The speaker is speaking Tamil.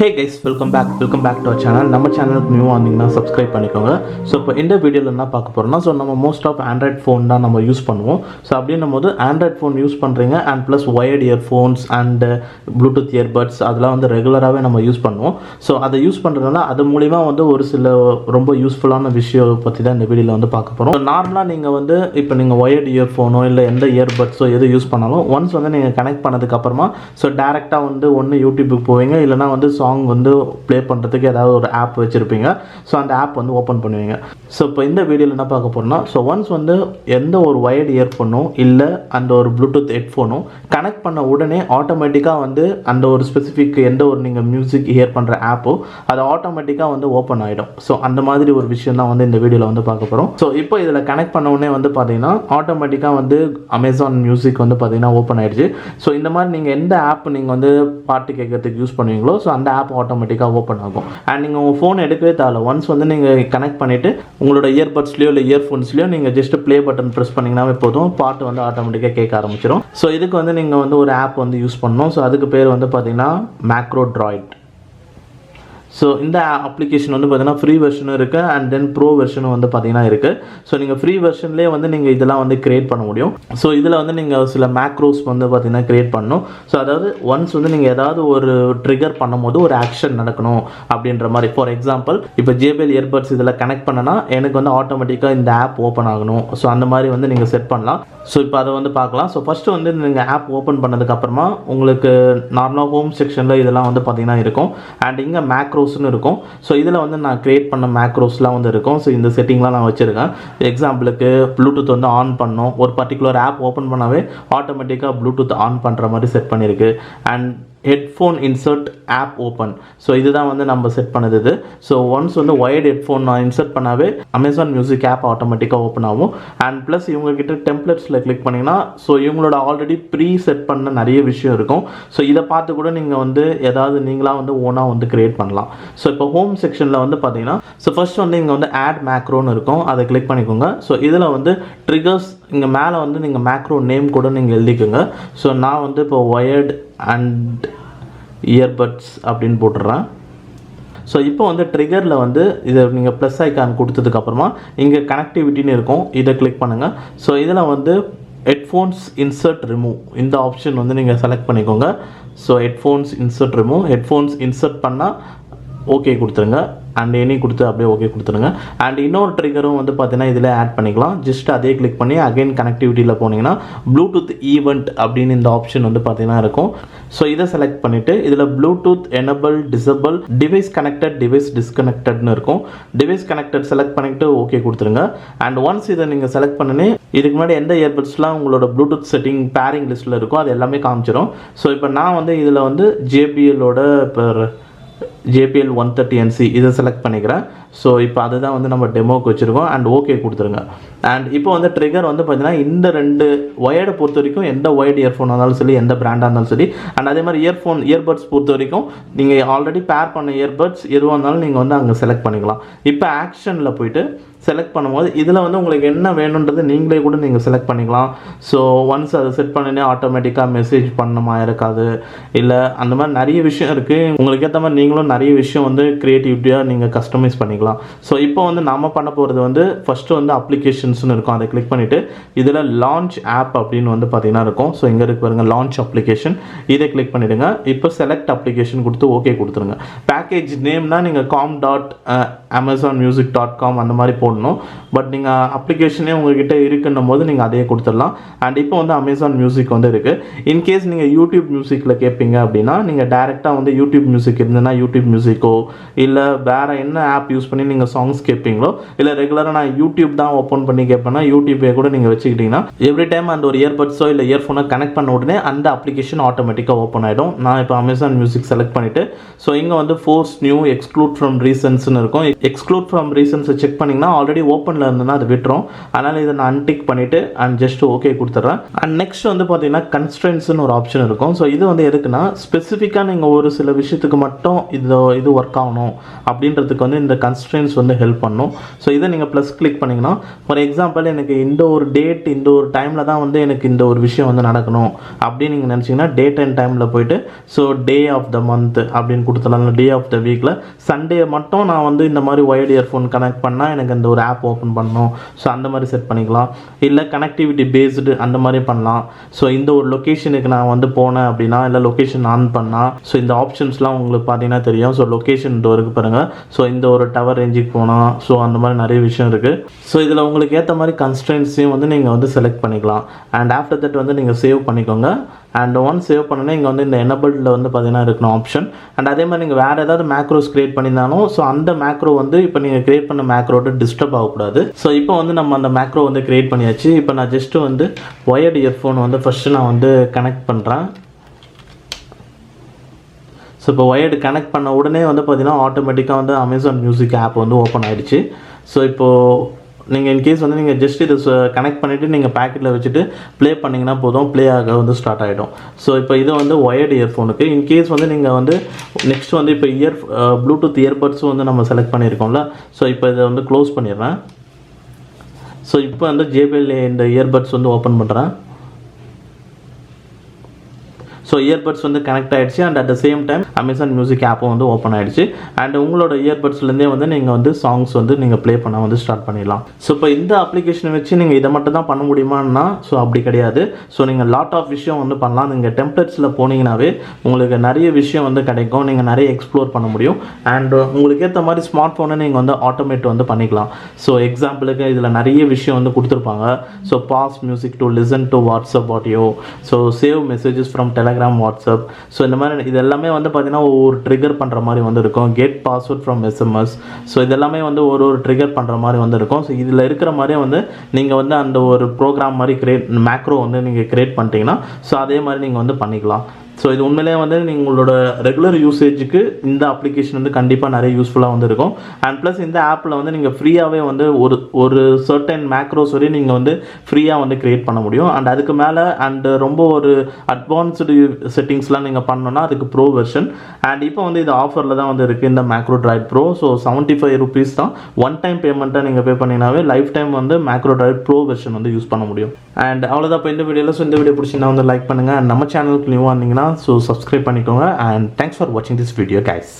Hey guys, welcome back to our channel. நம்ம சேனலுக்கு நியூவாக வந்தீங்கன்னா சப்ஸ்கிரைப் பண்ணிக்கோங்க. ஸோ இப்போ இந்த வீடியோவில் என்ன பார்க்க போகிறோம்னா, ஸோ நம்ம மோஸ்ட் ஆஃப் ஆண்ட்ராய்ட் ஃபோன் தான் நம்ம யூஸ் பண்ணுவோம். ஸோ அப்படின்னும் போது ஆண்ட்ராய்ட் ஃபோன் யூஸ் பண்ணுறீங்க and plus wired earphones and Bluetooth earbuds அதெல்லாம் வந்து ரெகுலராகவே நம்ம யூஸ் பண்ணுவோம். ஸோ அதை யூஸ் பண்ணுறதுனால அது மூலிமா வந்து ஒரு சில ரொம்ப யூஸ்ஃபுல்லான விஷயம் பற்றி தான் இந்த வீடியோவில் வந்து பார்க்க போகிறோம். நார்மலாக நீங்கள் வந்து இப்போ நீங்கள் ஒயர்ட் இயர்ஃபோனோ இல்லை எந்த இயர்பட்ஸோ எது யூஸ் பண்ணாலும் ஒன்ஸ் வந்து நீங்கள் கனெக்ட் பண்ணதுக்கப்புறமா ஸோ டேரெக்டாக வந்து ஒன்று யூடியூபுக்கு போவீங்க, இல்லைனா வந்து சாங் வந்து ப்ளே பண்ணுறதுக்கு ஏதாவது ஒரு ஆப் வச்சுருப்பீங்க. ஸோ அந்த ஆப் வந்து ஓப்பன் பண்ணுவீங்க. ஸோ இப்போ இந்த வீடியோவில் என்ன பார்க்க போகிறோம்னா, ஸோ ஒன்ஸ் வந்து எந்த ஒரு ஒயர்டு இயர்ஃபோனோ இல்லை அந்த ஒரு ப்ளூடூத் ஹெட்ஃபோனோ கனெக்ட் பண்ண உடனே ஆட்டோமேட்டிக்காக வந்து அந்த ஒரு ஸ்பெசிஃபிக் எந்த ஒரு நீங்கள் மியூசிக் ஹியர் பண்ணுற ஆப்போ அது ஆட்டோமேட்டிக்காக வந்து ஓப்பன் ஆகிடும். ஸோ அந்த மாதிரி ஒரு விஷயம் தான் வந்து இந்த வீடியோவில் வந்து பார்க்க போகிறோம். ஸோ இப்போ இதில் கனெக்ட் பண்ண உடனே வந்து பார்த்தீங்கன்னா ஆட்டோமேட்டிக்காக வந்து அமேசான் மியூசிக் வந்து பார்த்தீங்கன்னா ஓப்பன் ஆகிடுச்சு. ஸோ இந்த மாதிரி நீங்கள் எந்த ஆப் நீங்கள் வந்து பாட்டு கேட்கறதுக்கு யூஸ் பண்ணுவீங்களோ ஸோ அந்த ஆப் ஆட்டோமேட்டிக்காக ஓப்பன் ஆகும். அண்ட் நீங்கள் உங்கள் ஃபோன் எடுக்கவே தேவை. ஒன்ஸ் வந்து நீங்கள் கனெக்ட் பண்ணிவிட்டு உங்களோட இயர்பட்ஸ்லையோ இல்லை இயர்ஃபோன்ஸ்லையோ நீங்கள் ஜஸ்ட் ப்ளே பட்டன் ப்ரெஸ் பண்ணிங்கன்னாவே போதும், பாட்டு வந்து ஆட்டோமேட்டிக்காக கேட்க ஆரம்பிச்சிடும். ஸோ இதுக்கு வந்து நீங்கள் வந்து ஒரு ஆப் வந்து யூஸ் பண்ணணும். ஸோ அதுக்கு பேர் வந்து பார்த்தீங்கன்னா மேக்ரோ ட்ராய்ட். ஸோ இந்த அப்ளிகேஷன் வந்து பார்த்தீங்கன்னா ஃப்ரீ வெர்ஷனும் இருக்குது அண்ட் தென் ப்ரோ வெர்ஷனும் வந்து பார்த்தீங்கன்னா இருக்குது. ஸோ நீங்கள் ஃப்ரீ வெர்ஷன்லேயே வந்து நீங்கள் இதெல்லாம் வந்து க்ரியேட் பண்ண முடியும். ஸோ இதில் வந்து நீங்கள் சில மேக்ரோஸ் வந்து பார்த்தீங்கன்னா க்ரியேட் பண்ணணும். ஸோ அதாவது ஒன்ஸ் வந்து நீங்கள் ஏதாவது ஒரு ட்ரிகர் பண்ணும்போது ஒரு ஆக்ஷன் நடக்கணும் அப்படின்ற மாதிரி. ஃபார் எக்ஸாம்பிள் இப்போ JBL இயர்பட்ஸ் இதில் கனெக்ட் பண்ணனா எனக்கு வந்து ஆட்டோமேட்டிக்காக இந்த ஆப் ஓப்பன் ஆகணும். ஸோ அந்த மாதிரி வந்து நீங்கள் செட் பண்ணலாம். ஸோ இப்போ அதை வந்து பார்க்கலாம். ஸோ ஃபஸ்ட்டு வந்து நீங்கள் ஆப் ஓப்பன் பண்ணதுக்கப்புறமா உங்களுக்கு நார்மலாக ஹோம் செக்ஷனில் இதெல்லாம் வந்து பார்த்தீங்கன்னா இருக்கும். அண்ட் இங்கே மேக்ரோஸ்னு இருக்கும். ஸோ இதில் வந்து நான் க்ரியேட் பண்ண மேக்ரோஸ்லாம் வந்து இருக்கும். ஸோ இந்த செட்டிங்லாம் நான் வச்சுருக்கேன். எக்ஸாம்பிளுக்கு ப்ளூடூத் வந்து ஆன் பண்ணோம், ஒரு பர்டிகுலர் ஆப் ஓப்பன் பண்ணாவே ஆட்டோமேட்டிக்காக ப்ளூடூத் ஆன் பண்ணுற மாதிரி செட் பண்ணியிருக்கு. And headphone insert app open. So இதுதான் வந்து நம்ம செட் பண்ணது இது. ஸோ ஒன்ஸ் வந்து ஒயர்டு ஹெட்ஃபோன் நான் இன்சர்ட் பண்ணாவே அமேசான் மியூசிக் ஆப் ஆட்டோமேட்டிக்காக ஓப்பன் ஆகும். அண்ட் ப்ளஸ் இவங்ககிட்ட டெம்ப்ளேட்ஸில் கிளிக் பண்ணிங்கன்னா ஸோ இவங்களோட ஆல்ரெடி ப்ரீ செட் பண்ண நிறைய விஷயம் இருக்கும். ஸோ இதை பார்த்து கூட நீங்கள் வந்து ஏதாவது நீங்களாக வந்து ஓனாக வந்து க்ரியேட் பண்ணலாம். ஸோ இப்போ ஹோம் செக்ஷனில் வந்து பார்த்தீங்கன்னா ஸோ ஃபர்ஸ்ட் வந்து இங்கே வந்து ஆட் மேக்ரோன்னு இருக்கும், அதை கிளிக் பண்ணிக்கோங்க. ஸோ இதில் வந்து ட்ரிகர்ஸ் இங்கே மேலே வந்து நீங்கள் மேக்ரோ நேம் கூட நீங்கள் எழுதிக்கோங்க. ஸோ நான் வந்து இப்போ ஒயர்டு அண்ட் இயர்பட்ஸ் அப்படின்னு போட்டுடுறேன். ஸோ இப்போ வந்து ட்ரிகரில் வந்து இதை நீங்கள் ப்ளஸ் ஐக்கான் கொடுத்ததுக்கப்புறமா இங்கே கனெக்டிவிட்டின்னு இருக்கும், இதை கிளிக் பண்ணுங்கள். ஸோ இதில் வந்து ஹெட்ஃபோன்ஸ் இன்சர்ட் ரிமூவ் இந்த ஆப்ஷன் வந்து நீங்கள் செலக்ட் பண்ணிக்கோங்க. So headphones insert remove, headphones insert பண்ணால் ஓகே கொடுத்துருங்க. அண்ட் எனி கொடுத்து அப்படியே ஓகே கொடுத்துருங்க. அண்ட் இன்னொரு ட்ரிகரும் வந்து பார்த்தீங்கன்னா இதில் ஆட் பண்ணிக்கலாம். ஜஸ்ட் அதே கிளிக் பண்ணி அகைன் கனெக்டிவிட்டியில் போனீங்கன்னா ப்ளூடூத் ஈவெண்ட் அப்படின்னு இந்த ஆப்ஷன் வந்து பார்த்தீங்கன்னா இருக்கும். ஸோ இதை செலக்ட் பண்ணிவிட்டு இதில் Bluetooth enable disable device connected device டிஸ்கனெக்டட்னு இருக்கும். டிவைஸ் கனெக்டட் செலக்ட் பண்ணிவிட்டு ஓகே கொடுத்துருங்க. அண்ட் ஒன்ஸ் இதை நீங்கள் செலக்ட் பண்ணி இதுக்கு முன்னாடி எந்த இயர்பட்ஸ்லாம் உங்களோட ப்ளூடூத் செட்டிங் பேரிங் லிஸ்ட்டில் இருக்கோ அது எல்லாமே காமிச்சிடும். ஸோ இப்போ நான் வந்து இதில் வந்து JBLோட இப்போ JBL 130NC இதை செலக்ட் பண்ணிக்கிறேன். ஸோ இப்போ அதுதான் வந்து நம்ம டெமோக்கு வச்சுருக்கோம். அண்ட் ஓகே கொடுத்துருங்க. அண்ட் இப்போ வந்து ட்ரிகர் வந்து பார்த்தீங்கன்னா இந்த ரெண்டு ஒயர்டை பொறுத்த வரைக்கும் எந்த ஒயர்டு இயர்ஃபோனாக இருந்தாலும் சரி, எந்த பிராண்டாக இருந்தாலும் சரி, அண்ட் அதே மாதிரி இயர்பட்ஸ் பொறுத்த வரைக்கும் நீங்கள் ஆல்ரெடி பேர் பண்ண இயர்பட்ஸ் எதுவாக இருந்தாலும் நீங்கள் வந்து அங்கே செலக்ட் பண்ணிக்கலாம். இப்போ ஆக்ஷனில் போயிட்டு செலக்ட் பண்ணும்போது இதில் வந்து உங்களுக்கு என்ன வேணுன்றது நீங்களே கூட நீங்கள் செலக்ட் பண்ணிக்கலாம். ஸோ ஒன்ஸ் அதை செட் பண்ணினே ஆட்டோமேட்டிக்காக மெசேஜ் பண்ணமா இருக்காது, இல்லை அந்த மாதிரி நிறைய விஷயம் இருக்குது. உங்களுக்கு ஏற்ற மாதிரி நீங்களும் நிறைய விஷயம் வந்து க்ரியேட்டிவிட்டியாக நீங்கள் கஸ்டமைஸ் பண்ணிக்கலாம். ஸோ இப்போ வந்து நம்ம பண்ண போகிறது வந்து ஃபஸ்ட்டு வந்து அப்ளிகேஷன்ஸ்னு இருக்கும், அதை கிளிக் பண்ணிவிட்டு இதில் லான்ச் ஆப் அப்படின்னு வந்து பார்த்தீங்கன்னா இருக்கும். ஸோ இங்கே இருக்கு பாருங்கள் லான்ச் அப்ளிகேஷன், இதை கிளிக் பண்ணிவிடுங்க. இப்போ செலக்ட் அப்ளிகேஷன் கொடுத்து ஓகே கொடுத்துருங்க. பேக்கேஜ் நேம்னா நீங்கள் com.amazonmusic.com அந்த மாதிரி போடணும். பட் நீங்கள் அப்ளிகேஷனே உங்கள்கிட்ட இருக்குன்னும் போது நீங்கள் அதையே கொடுத்துடலாம். அண்ட் இப்போ வந்து அமேசான் மியூசிக் வந்து இருக்குது. இன்கேஸ் நீங்கள் யூடியூப் மியூசிக்கில் கேட்பீங்க அப்படின்னா நீங்கள் டேரெக்டாக வந்து யூடியூப் மியூசிக் இருந்ததுன்னா யூடியூப் மியூசிக்கோ இல்லை வேறு என்ன ஆப் யூஸ் பண்ணி நீங்கள் சாங்ஸ் கேட்பீங்களோ, இல்லை ரெகுலராக நான் யூடியூப் தான் ஓப்பன் பண்ணி கேட்பேன்னா யூடியூப்பே கூட நீங்கள் வச்சுக்கிட்டிங்கன்னா எவ்ரி டைம் அந்த ஒரு இயர்பட்ஸோ இல்லை இயர்ஃபோனோ கனெக்ட் பண்ண உடனே அந்த அப்ளிகேஷன் ஆட்டோமேட்டிக்காக ஓப்பன் ஆகிடும். நான் இப்போ அமேசான் மியூசிக் செலக்ட் பண்ணிவிட்டு ஸோ இங்கே வந்து ஃபோர்ஸ் நியூ எக்ஸ்க்ளூட் ஃப்ரம் ரீசன்ஸ்னு இருக்கும். எக்ஸ்க்ளூட் ஃப்ரம் ரீசன்ஸை செக் பண்ணிங்கன்னா ஆல்ரெடி ஓப்பனில் இருந்ததுன்னா அது விட்டுரும். அதனால் இதை நான் அன்டிக் பண்ணிவிட்டு அண்ட் ஜஸ்ட் ஓகே கொடுத்துட்றேன். அண்ட் நெக்ஸ்ட் வந்து பார்த்தீங்கன்னா கன்ஸ்ட்ரெயின்ஸ்னு ஒரு ஆப்ஷன் இருக்கும். ஸோ இது வந்து எதுக்குன்னா ஸ்பெசிஃபிக்காக நீங்கள் ஒரு சில விஷயத்துக்கு மட்டும் இது ஒர்க் ஆகணும் அப்படின்றதுக்கு வந்து இந்த கன்ஸ்ட்ரெயின்ஸ் வந்து ஹெல்ப் பண்ணும். ஸோ இதை நீங்கள் ப்ளஸ் கிளிக் பண்ணிங்கன்னா ஃபார் எக்ஸாம்பிள் எனக்கு இந்த ஒரு டேட் இந்த ஒரு டைமில் தான் வந்து எனக்கு இந்த ஒரு விஷயம் வந்து நடக்கணும் அப்படின்னு நீங்கள் நினச்சிங்கன்னா டேட் அண்ட் டைமில் போயிட்டு so day of the month அப்படின்னு கொடுத்துடலாம். டே ஆஃப் த வீக்கில் சண்டே மட்டும் நான் வந்து இந்த மாதிரி ஒயர்டு இயர்ஃபோன் கனெக்ட் பண்ணால் எனக்கு இந்த ஒரு ஆப் ஓப்பன் பண்ணணும். ஸோ அந்த மாதிரி செட் பண்ணிக்கலாம். இல்லை கனெக்டிவிட்டி பேஸ்டு அந்த மாதிரி பண்ணலாம். ஸோ இந்த ஒரு லொக்கேஷனுக்கு நான் வந்து போனேன் அப்படின்னா இல்லை லொக்கேஷன் ஆன் பண்ணால் ஸோ இந்த ஆப்ஷன்ஸ்லாம் உங்களுக்கு பார்த்தீங்கன்னா தெரியும். ஸோ லொக்கேஷன் இது வரைக்கும் பாருங்கள். ஸோ இந்த ஒரு டவர் ரேஞ்சுக்கு போனால் ஸோ அந்த மாதிரி நிறைய விஷயம் இருக்குது. ஸோ இதில் உங்களுக்கு ஏற்ற மாதிரி கன்ஸ்ட்ரெயின்ஸையும் வந்து நீங்கள் வந்து செலக்ட் பண்ணிக்கலாம். அண்ட் ஆஃப்டர் தட் வந்து நீங்கள் சேவ் பண்ணிக்கோங்க. அண்ட் ஒன்ஸ் சேவ் பண்ணோன்னா இங்கே வந்து இந்த எனபிள்டில் வந்து பார்த்தீங்கன்னா இருக்கணும் ஆப்ஷன். அண்ட் அதே மாதிரி நீங்கள் வேறு ஏதாவது மேக்ரோஸ் கிரியேட் பண்ணியிருந்தாலும் ஸோ அந்த மேக்ரோ வந்து இப்போ நீங்கள் கிரியேட் பண்ண மேக்ரோட டிஸ்டர்ப் ஆகக்கூடாது. ஸோ இப்போ வந்து நம்ம அந்த மேக்ரோ வந்து கிரியேட் பண்ணியாச்சு. இப்போ நான் ஜஸ்ட்டு வந்து ஒயர்டு இயர்ஃபோன் வந்து ஃபஸ்ட்டு நான் வந்து கனெக்ட் பண்ணுறேன். ஸோ இப்போ ஒயர்டு கனெக்ட் பண்ண உடனே வந்து பார்த்தீங்கன்னா ஆட்டோமேட்டிக்காக வந்து அமேசான் மியூசிக் ஆப் வந்து ஓப்பன் ஆகிடுச்சு. ஸோ இப்போது நீங்கள் இன்கேஸ் வந்து நீங்கள் ஜஸ்ட் இதை கனெக்ட் பண்ணிவிட்டு நீங்கள் பேக்கெட்டில் வச்சுட்டு ப்ளே பண்ணிங்கன்னா போதும், ப்ளே ஆக வந்து ஸ்டார்ட் ஆகிடும். ஸோ இப்போ இது வந்து ஒயர்டு இயர்ஃபோனுக்கு. இன்கேஸ் வந்து நீங்கள் வந்து நெக்ஸ்ட் வந்து இப்போ ப்ளூடூத் இயர்பட்ஸும் வந்து நம்ம செலக்ட் பண்ணியிருக்கோம்ல. ஸோ இப்போ இதை வந்து க்ளோஸ் பண்ணிடுறேன். ஸோ இப்போ வந்து ஜேபிஎல் இந்த இயர்பட்ஸ் வந்து ஓப்பன் பண்ணுறேன். ஸோ இயர்பட்ஸ் வந்து கனெக்ட் ஆகிடுச்சு. And at the same time Amazon music ஆப்பும் வந்து ஓப்பன் ஆகிடுச்சு. அண்ட் உங்களோட இயர்பட்ஸ்லேருந்தே வந்து நீங்கள் வந்து சாங்ஸ் வந்து நீங்கள் ப்ளே பண்ண வந்து ஸ்டார்ட் பண்ணிடலாம். ஸோ இப்போ இந்த அப்ளிகேஷனை வச்சு நீங்கள் இதை மட்டும் தான் பண்ண முடியுமான்னா ஸோ அப்படி கிடையாது. ஸோ நீங்கள் லாட் ஆஃப் விஷயம் வந்து பண்ணலாம். நீங்கள் டெம்ப்ளேட்ஸில் போனீங்கன்னாவே உங்களுக்கு நிறைய விஷயம் வந்து கிடைக்கும். நீங்கள் நிறைய எக்ஸ்ப்ளோர் பண்ண முடியும். அண்ட் உங்களுக்கு ஏற்ற மாதிரி ஸ்மார்ட் ஃபோனை நீங்கள் வந்து ஆட்டோமேட் வந்து பண்ணிக்கலாம். ஸோ எக்ஸாம்பிளுக்கு இதில் நிறைய விஷயம் வந்து கொடுத்துருப்பாங்க. So pause music to listen to WhatsApp audio, so save messages from Telegram WhatsApp. So இந்த மாதிரி இது எல்லாமே வந்து பார்த்தீங்கன்னா ஒரு ட்ரிகர் பண்ணுற மாதிரி வந்து இருக்கும். Get password from SMS. So இதெல்லாமே வந்து ஒரு ட்ரிகர் பண்ணுற மாதிரி வந்து இருக்கும். ஸோ இதில் இருக்கிற மாதிரியே வந்து நீங்கள் வந்து அந்த ஒரு ப்ரோக்ராம் மாதிரி மேக்ரோ வந்து நீங்கள் கிரியேட் பண்ணிட்டீங்கன்னா ஸோ அதே மாதிரி நீங்கள் வந்து பண்ணிக்கலாம். ஸோ இது உண்மையிலே வந்து உங்களோட ரெகுலர் யூசேஜுக்கு இந்த அப்ளிகேஷன் வந்து கண்டிப்பாக நிறைய யூஸ்ஃபுல்லாக வந்து இருக்கும். அண்ட் ப்ளஸ் இந்த ஆப்பில் வந்து நீங்கள் ஃப்ரீயாகவே வந்து ஒரு சர்டன் மேக்ரோஸ் வரையும் நீங்கள் வந்து ஃப்ரீயாக வந்து க்ரியேட் பண்ண முடியும். அண்ட் அதுக்கு மேலே அண்ட் ரொம்ப ஒரு அட்வான்ஸ்டு செட்டிங்ஸ்லாம் நீங்கள் பண்ணோன்னா அதுக்கு ப்ரோ வெர்ஷன். அண்ட் இப்போ வந்து இது ஆஃபரில் தான் வந்து இருக்குது இந்த MacroDroid pro. So 75 rupees தான் ஒன் டைம் பேமெண்ட்டாக நீங்கள் பே பண்ணிங்கனாவே லைஃப் டைம் வந்து மேக்ரோ ட்ரைட் ப்ரோ வெர்ஷன் வந்து யூஸ் பண்ண முடியும். அண்ட் அவ்வளோதான் இப்போ இந்த வீடியோவில். ஸோ இந்த வீடியோ பிடிச்சிங்கன்னா வந்து லைக் பண்ணுங்கள். அண்ட் நம்ம சேனலுக்கு நியூவாக இருந்தீங்கன்னா ஸோ சப்ஸ்கிரைப் பண்ணிக்கோங்க. அண்ட் தேங்க்ஸ் ஃபார் வாட்சிங் திஸ் வீடியோ கைஸ்.